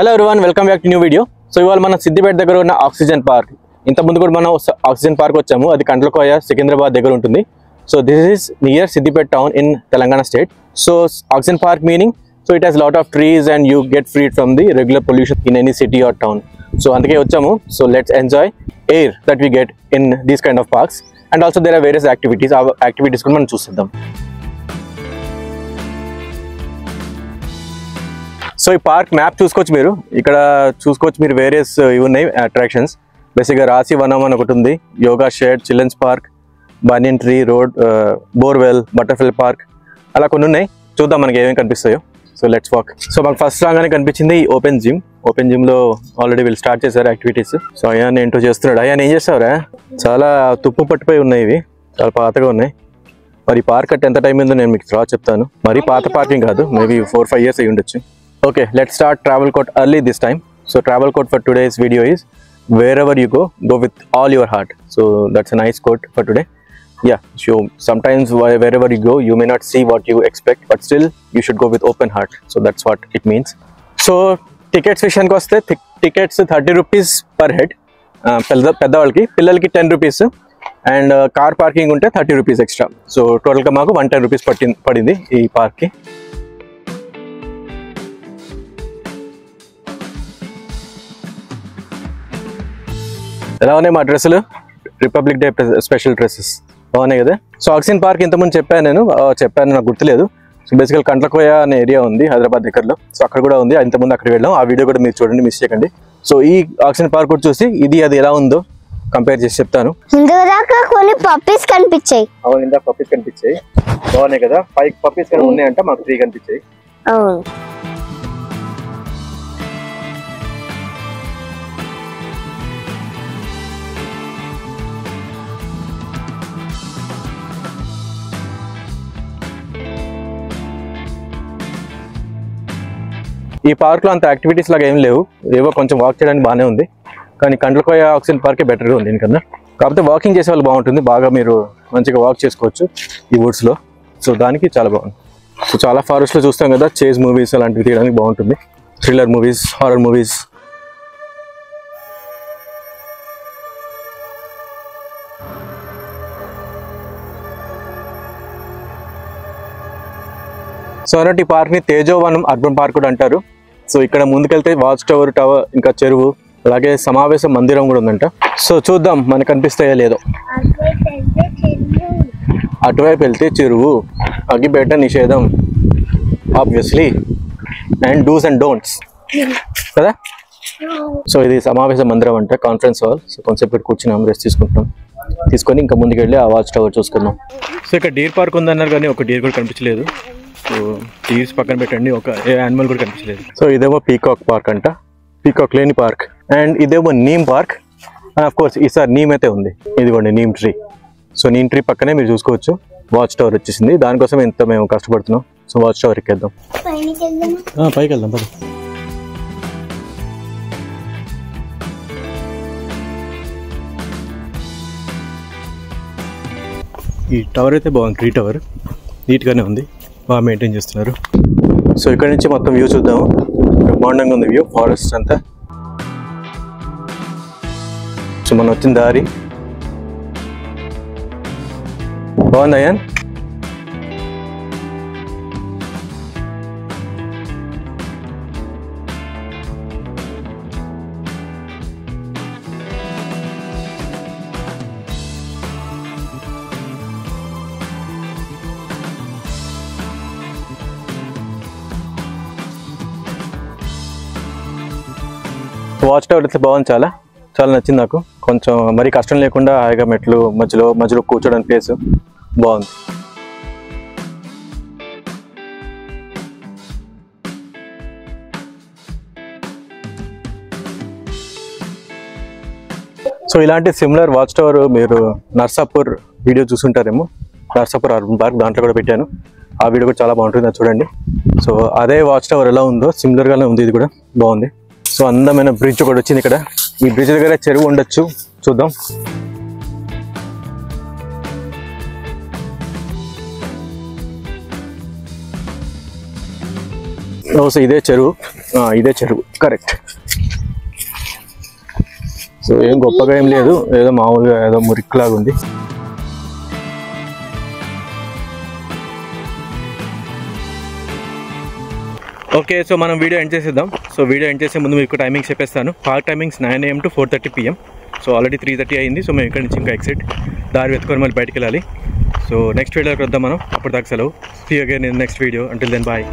Hello everyone, welcome back to new video. So ఇవాళ మనం సిద్దిపేట దగ్గర ఉన్న ఆక్సిజన్ పార్క్, ఇంత ముందు కూడా మనం ఆక్సిజన్ పార్క్ వచ్చాము. అది కండ్లకోయ సికింద్రాబాద్ దగ్గర ఉంటుంది. So this is near Siddipet town in Telangana state. So oxygen park meaning, so it has lot of trees and you get freed from the regular pollution in any city or town. So అందుకే వచ్చాము. So let's enjoy air that we get in these kind of parks. And also there are various activities. ఆ activities కూడా మనం చూస్తుందాం. So ఈ park map చూసుకోవచ్చు, మీరు ఇక్కడ చూసుకోవచ్చు. మీరు వేరియస్ ఇవి ఉన్నాయి అట్రాక్షన్స్. బేసిక్గా రాసి వనం అని ఒకటి ఉంది, yoga shed, children's park, banyan tree road, borewell, butterfly park, అలా కొన్ని ఉన్నాయి. చూద్దాం మనకి ఏమేమి కనిపిస్తాయో. So let's walk. సో మనకు ఫస్ట్ రాగానే కనిపించింది ఓపెన్ జిమ్. ఓపెన్ జిమ్లో ఆల్రెడీ వీళ్ళు స్టార్ట్ చేశారు యాక్టివిటీస్. సో అయాన్ ఏంటో చేస్తున్నాడు. అయాన్ ఏం చేస్తావురా? చాలా తుప్పు పట్టిపోయి ఉన్నాయి, ఇవి చాలా పాతగా ఉన్నాయి. మరి పార్క్ అంటే ఎంత టైం ఉందో నేను మీకు తర్వాత చెప్తాను. మరి పాత పార్కింగ్ కాదు, మేబీ 4-5 years అయ్యి ఉండొచ్చు. Okay, let's start travel court early this time. So travel court for today's video is wherever you go with all your heart. So that's a nice quote for today. Yeah, so sometimes wherever you go you may not see what you expect, but still you should go with open heart. So that's what it means. So tickets విషయానికి వస్తే tickets 30 rupees per head. పెద్దవాళ్ళకి, పిల్లలకి 10 rupees. And car parking ఉంటే 30 rupees extra. So టోటల్గా మాకు 110 rupees పడింది ఈ పార్క్కి. ఎలా ఉన్నాయి మా డ్రెస్సులు? రిపబ్లిక్ డే స్పెషల్ డ్రెస్సెస్ బాగున్నాయి కదా. సో ఆక్సిజన్ పార్క్ ఇంతకుముందు చెప్పాను నాకు గుర్తులేదు. సో బేసికల్ కండ్లకోయ అనే ఏరియా ఉంది హైదరాబాద్ దగ్గరలో. సో అక్కడ కూడా ఉంది, ఇంతకుముందు అక్కడికి వెళ్ళాం. ఆ వీడియో కూడా మీరు చూడండి, మిస్ చేయకండి. సో ఈ ఆక్సిజన్ పార్క్ కూడా చూసి అది ఎలా ఉందో కంపేర్ చేసి చెప్తాను. కొన్ని పప్పీస్ కనిపించాయి. అవును, ఇందా పప్పీస్ కనిపించాయి, బాగున్నాయి కదా. 5 పప్పీస్ కానీ ఉన్నాయంట, మాకు 3 కనిపించాయి. అవును. ఈ పార్క్లో అంత యాక్టివిటీస్ లాగా ఏం లేవు, ఏవో కొంచెం వాక్ చేయడానికి బాగానే ఉంది. కానీ కండ్లకోయ ఆక్సిజన్ పార్కే బెటర్గా ఉంది దీనికన్నా. కాకపోతే వాకింగ్ చేసే వాళ్ళు బాగుంటుంది, బాగా మీరు మంచిగా వాక్ చేసుకోవచ్చు ఈ వుడ్స్లో. సో దానికి చాలా బాగుంది. సో చాలా ఫారెస్ట్లో చూస్తాం కదా, చేజ్ మూవీస్ అలాంటివి తీయడానికి బాగుంటుంది. Thriller movies, horror movies. So అన్నట్టు ఈ పార్క్ని తేజోవనం అర్బన్ పార్క్ కూడా అంటారు. సో ఇక్కడ ముందుకెళ్తే వాచ్ టవర్, ఇంకా చెరువు, అలాగే సమావేశ మందిరం కూడా ఉందంట. సో చూద్దాం మనకు కనిపిస్తాయో లేదో. అటువైపు వెళ్తే చెరువు, అగ్గిపేట నిషేధం obviously, and dos and don'ts కదా. సో ఇది సమావేశ మందిరం అంట, కాన్ఫరెన్స్ హాల్. సో కొంచెం ఇక్కడ కూర్చున్నాం, రెస్ట్ తీసుకొని ఇంకా ముందుకెళ్ళి ఆ వాచ్ టవర్ చూసుకుందాం. సో ఇక్కడ డీర్ పార్క్ ఉందన్నారు కానీ ఒక డీర్ కూడా కనిపించలేదు. సో డీర్స్ పక్కన పెట్టండి, ఒక ఏ యానిమల్ కూడా కనిపించలేదు. సో ఇదేమో పీకాక్ పార్క్ అంట, పీకాక్ లేని పార్క్. అండ్ ఇదేమో neem park. And of course ఈసారి నీమ్ అయితే ఉంది, ఇదిగోండి neem tree. So neem tree పక్కనే మీరు చూసుకోవచ్చు వాచ్ టవర్ వచ్చేసింది. దానికోసం ఎంత మేము కష్టపడుతున్నాం. సో వాచ్ టవర్ ఎక్కేద్దాం, పైకి వెళ్దాం పద. ఈ టవర్ అయితే బాగుంది, ట్రీ టవర్ నీట్గానే ఉంది, బాగా మెయింటైన్ చేస్తున్నారు. సో ఇక్కడ నుంచి మొత్తం వ్యూ చూద్దాము. బ్రహ్మాండంగా ఉంది వ్యూ, ఫారెస్ట్ అంతా. సో మనం వచ్చిన దారి బాగుంది అయ్యాన్. వాచ్ టవర్ అయితే బాగుంది, చాలా నచ్చింది నాకు. కొంచెం మరీ కష్టం లేకుండా హాయిగా మెట్లు మధ్యలో కూర్చోడానికి ప్లేస్ బాగుంది. సో ఇలాంటి సిమిలర్ వాచ్ టవర్ మీరు నర్సాపూర్ వీడియో చూసుంటారేమో, నర్సాపూర్ అర్బన్ పార్క్, దాంట్లో కూడా పెట్టాను. ఆ వీడియో కూడా చాలా బాగుంటుంది, అది చూడండి. సో అదే వాచ్ టవర్ ఎలా ఉందో సిమిలర్గానే ఉంది, ఇది కూడా బాగుంది. సో అందమైన బ్రిడ్జ్ ఒకటి వచ్చింది ఇక్కడ. ఈ బ్రిడ్జ్ దగ్గర చెరువు ఉండొచ్చు, చూద్దాం. సో ఇదే చెరువు, ఇదే చెరువు కరెక్ట్. సో ఏం గొప్పగా ఏం లేదు, ఏదో మామూలుగా ఏదో మురికిలాగా ఉంది. ఓకే, సో మనం వీడియో ఎండ్ చేసేద్దాం. సో వీడియో ఎండ్ చేసే ముందు మీకు టైమింగ్స్ చెప్పేస్తాను. Park timings 9 AM to 4:30 PM. So already 3:30 అయింది. సో మేము ఇక్కడ నుంచి ఇంకా ఎగ్జిట్ దారి వెతుకొని మళ్ళీ బయటికి వెళ్ళాలి. సో నెక్స్ట్ వీడియోకి వద్దాం మనం. అప్పుడు దాకా సెలవు. See you again in next video. Until then bye.